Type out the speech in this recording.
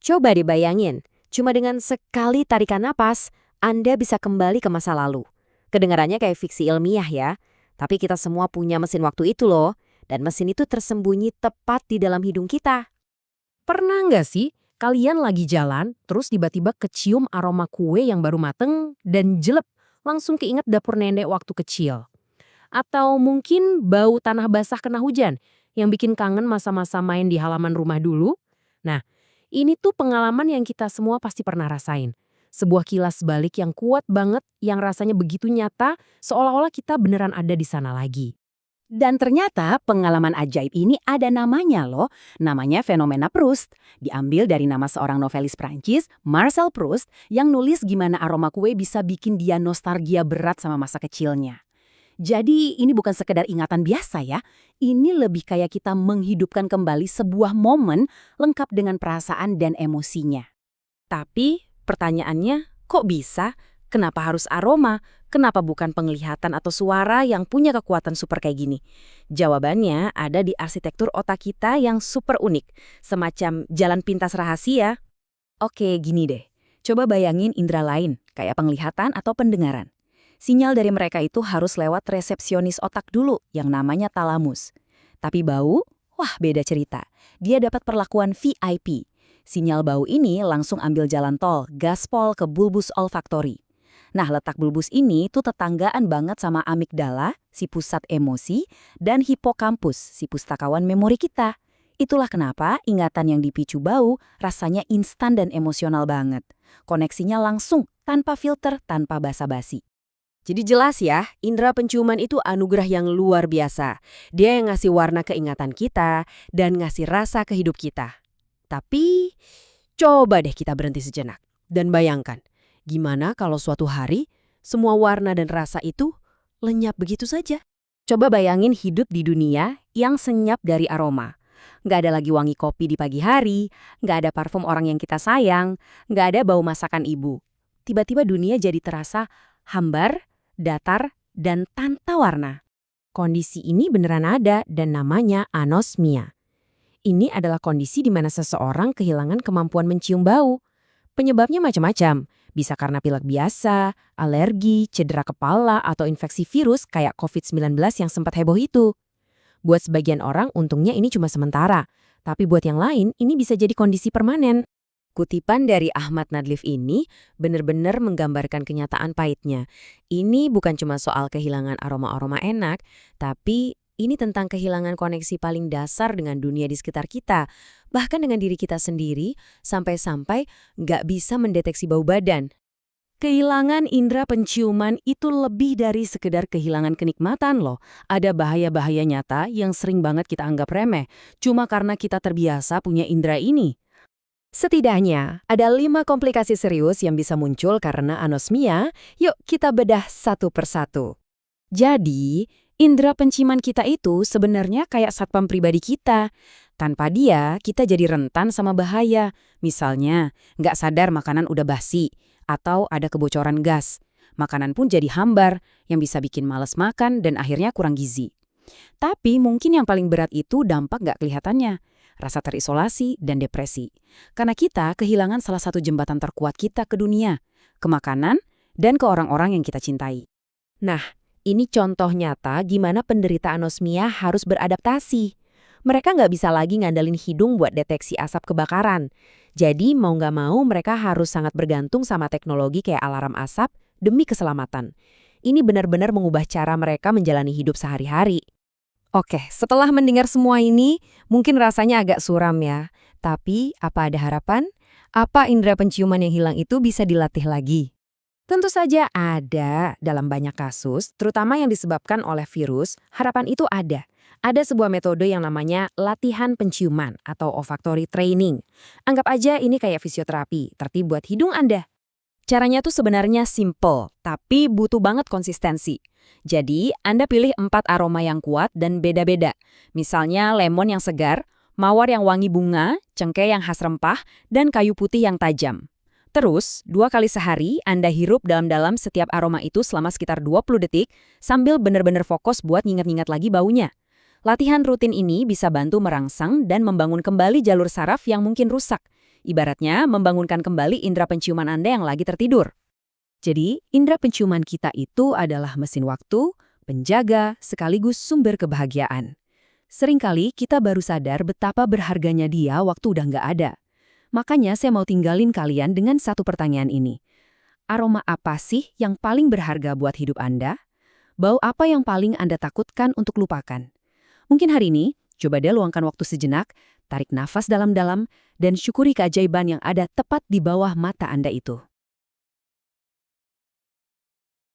Coba dibayangin, cuma dengan sekali tarikan napas, Anda bisa kembali ke masa lalu. Kedengarannya kayak fiksi ilmiah ya, tapi kita semua punya mesin waktu itu loh, dan mesin itu tersembunyi tepat di dalam hidung kita. Pernah nggak sih kalian lagi jalan, terus tiba-tiba kecium aroma kue yang baru mateng dan jelek, langsung keinget dapur nenek waktu kecil? Atau mungkin bau tanah basah kena hujan yang bikin kangen masa-masa main di halaman rumah dulu? Nah, ini tuh pengalaman yang kita semua pasti pernah rasain. Sebuah kilas balik yang kuat banget, yang rasanya begitu nyata, seolah-olah kita beneran ada di sana lagi. Dan ternyata pengalaman ajaib ini ada namanya loh, namanya fenomena Proust. Diambil dari nama seorang novelis Prancis, Marcel Proust, yang nulis gimana aroma kue bisa bikin dia nostalgia berat sama masa kecilnya. Jadi ini bukan sekedar ingatan biasa ya, ini lebih kayak kita menghidupkan kembali sebuah momen lengkap dengan perasaan dan emosinya. Tapi pertanyaannya, kok bisa? Kenapa harus aroma? Kenapa bukan penglihatan atau suara yang punya kekuatan super kayak gini? Jawabannya ada di arsitektur otak kita yang super unik, semacam jalan pintas rahasia. Oke, gini deh. Coba bayangin indera lain, kayak penglihatan atau pendengaran. Sinyal dari mereka itu harus lewat resepsionis otak dulu yang namanya talamus. Tapi bau, wah beda cerita. Dia dapat perlakuan VIP. Sinyal bau ini langsung ambil jalan tol, gaspol ke bulbus olfaktori. Nah, letak bulbus ini tuh tetanggaan banget sama amigdala, si pusat emosi, dan hipokampus, si pustakawan memori kita. Itulah kenapa ingatan yang dipicu bau rasanya instan dan emosional banget. Koneksinya langsung, tanpa filter, tanpa basa-basi. Jadi jelas ya, indera penciuman itu anugerah yang luar biasa. Dia yang ngasih warna ke ingatan kita dan ngasih rasa ke hidup kita. Tapi, coba deh kita berhenti sejenak dan bayangkan, gimana kalau suatu hari semua warna dan rasa itu lenyap begitu saja? Coba bayangin hidup di dunia yang senyap dari aroma. Nggak ada lagi wangi kopi di pagi hari, nggak ada parfum orang yang kita sayang, nggak ada bau masakan ibu. Tiba-tiba dunia jadi terasa hambar, datar, dan tanpa warna. Kondisi ini beneran ada dan namanya anosmia. Ini adalah kondisi di mana seseorang kehilangan kemampuan mencium bau. Penyebabnya macam-macam, bisa karena pilek biasa, alergi, cedera kepala, atau infeksi virus kayak COVID-19 yang sempat heboh itu. Buat sebagian orang untungnya ini cuma sementara, tapi buat yang lain ini bisa jadi kondisi permanen. Kutipan dari Ahmad Nadlif ini benar-benar menggambarkan kenyataan pahitnya. Ini bukan cuma soal kehilangan aroma-aroma enak, tapi ini tentang kehilangan koneksi paling dasar dengan dunia di sekitar kita. Bahkan dengan diri kita sendiri, sampai-sampai nggak bisa mendeteksi bau badan. Kehilangan indera penciuman itu lebih dari sekedar kehilangan kenikmatan loh. Ada bahaya-bahaya nyata yang sering banget kita anggap remeh, cuma karena kita terbiasa punya indera ini. Setidaknya, ada 5 komplikasi serius yang bisa muncul karena anosmia. Yuk kita bedah satu persatu. Jadi, indera penciuman kita itu sebenarnya kayak satpam pribadi kita. Tanpa dia, kita jadi rentan sama bahaya. Misalnya, nggak sadar makanan udah basi, atau ada kebocoran gas. Makanan pun jadi hambar, yang bisa bikin malas makan dan akhirnya kurang gizi. Tapi mungkin yang paling berat itu dampak nggak kelihatannya. Rasa terisolasi dan depresi. Karena kita kehilangan salah satu jembatan terkuat kita ke dunia, ke makanan, dan ke orang-orang yang kita cintai. Nah, ini contoh nyata gimana penderita anosmia harus beradaptasi. Mereka nggak bisa lagi ngandalin hidung buat deteksi asap kebakaran. Jadi mau nggak mau mereka harus sangat bergantung sama teknologi kayak alarm asap demi keselamatan. Ini benar-benar mengubah cara mereka menjalani hidup sehari-hari. Oke, setelah mendengar semua ini, mungkin rasanya agak suram ya. Tapi, apa ada harapan? Apa indera penciuman yang hilang itu bisa dilatih lagi? Tentu saja ada dalam banyak kasus, terutama yang disebabkan oleh virus, harapan itu ada. Ada sebuah metode yang namanya latihan penciuman atau olfactory training. Anggap aja ini kayak fisioterapi, tertib buat hidung Anda. Caranya tuh sebenarnya simple, tapi butuh banget konsistensi. Jadi, Anda pilih 4 aroma yang kuat dan beda-beda. Misalnya lemon yang segar, mawar yang wangi bunga, cengkeh yang khas rempah, dan kayu putih yang tajam. Terus, 2 kali sehari Anda hirup dalam-dalam setiap aroma itu selama sekitar 20 detik, sambil benar-benar fokus buat nginget-nginget lagi baunya. Latihan rutin ini bisa bantu merangsang dan membangun kembali jalur saraf yang mungkin rusak. Ibaratnya membangunkan kembali indera penciuman Anda yang lagi tertidur. Jadi, indera penciuman kita itu adalah mesin waktu, penjaga, sekaligus sumber kebahagiaan. Seringkali kita baru sadar betapa berharganya dia waktu udah nggak ada. Makanya saya mau tinggalin kalian dengan satu pertanyaan ini. Aroma apa sih yang paling berharga buat hidup Anda? Bau apa yang paling Anda takutkan untuk lupakan? Mungkin hari ini, coba deh luangkan waktu sejenak, tarik nafas dalam-dalam, dan syukuri keajaiban yang ada tepat di bawah mata Anda itu.